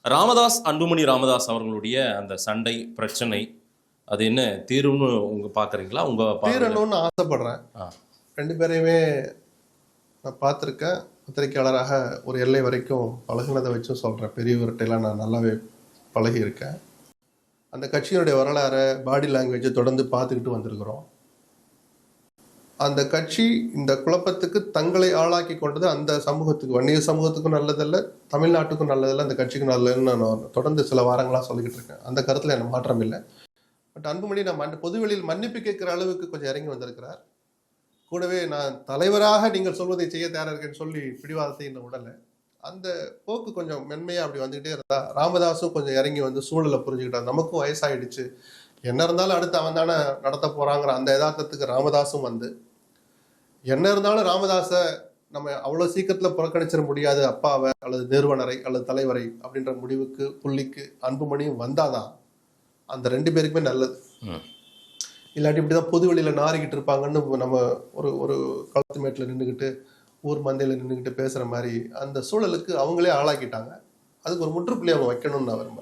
ராமதாஸ் அன்புமணி ராமதாஸ் அவர்களுடைய அந்த சண்டை பிரச்சனை அது என்ன தீர்வுன்னு உங்க பாக்குறீங்களா? உங்க தீரணும்னு ஆசைப்படுறேன். ரெண்டு பேரையுமே நான் பார்த்துருக்கேன். பத்திரிகையாளராக ஒரு எல்லை வரைக்கும் பழகினதை வச்சும் சொல்கிறேன். பெரியவர்கிட்டலாம் நான் நல்லாவே பழகி இருக்கேன். அந்த கட்சியினுடைய வரலாறை பாடி லாங்குவேஜை தொடர்ந்து பார்த்துக்கிட்டு வந்திருக்கிறோம். அந்த கட்சி இந்த குழப்பத்துக்கு தங்களை ஆளாக்கி கொண்டது அந்த சமூகத்துக்கு, வன்னிய சமூகத்துக்கும் நல்லதில்லை, தமிழ்நாட்டுக்கும் நல்லதில்லை, அந்த கட்சிக்கும் நல்லதுன்னு நான் தொடர்ந்து சில வாரங்களாக சொல்லிக்கிட்டு இருக்கேன். அந்த கருத்தில் எனக்கு மாற்றம் இல்லை. பட் அன்புமணி நான் பொதுவெளியில் மன்னிப்பு கேட்குற அளவுக்கு கொஞ்சம் இறங்கி வந்திருக்கிறார். கூடவே நான் தலைவராக நீங்கள் சொல்வதை செய்ய தயாராக இருக்கேன்னு சொல்லி பிடிவாதத்தை இன்னும் உடலை. அந்த போக்கு கொஞ்சம் மென்மையாக அப்படி வந்துக்கிட்டே இருந்தா ராமதாஸும் கொஞ்சம் இறங்கி வந்து சூழலை புரிஞ்சுக்கிட்டார். நமக்கும் வயசாயிடுச்சு, என்ன இருந்தாலும் அடுத்து அவன் தானே நடத்த போகிறாங்கிற அந்த யதார்த்தத்துக்கு ராமதாஸும் வந்து, என்ன இருந்தாலும் ராமதாஸை நம்ம அவ்வளோ சீக்கிரத்தில் புறக்கணிச்சிட முடியாது, அப்பாவை அல்லது நிறுவனரை அல்லது தலைவரை அப்படின்ற முடிவுக்கு புள்ளிக்கு அன்புமணியும் வந்தாதான் அந்த ரெண்டு பேருக்குமே நல்லது. இல்லாட்டி இப்படிதான் பொது வெளியில் நாரிக்கிட்டு இருப்பாங்கன்னு நம்ம ஒரு களத்து மேட்டில் நின்றுக்கிட்டு ஊர் மந்தையில் நின்றுக்கிட்டு பேசுகிற மாதிரி அந்த சூழலுக்கு அவங்களே ஆளாக்கிட்டாங்க. அதுக்கு ஒரு முற்றுப்புள்ளி அவங்க வைக்கணும்னு நான் விரும்புகிறேன்.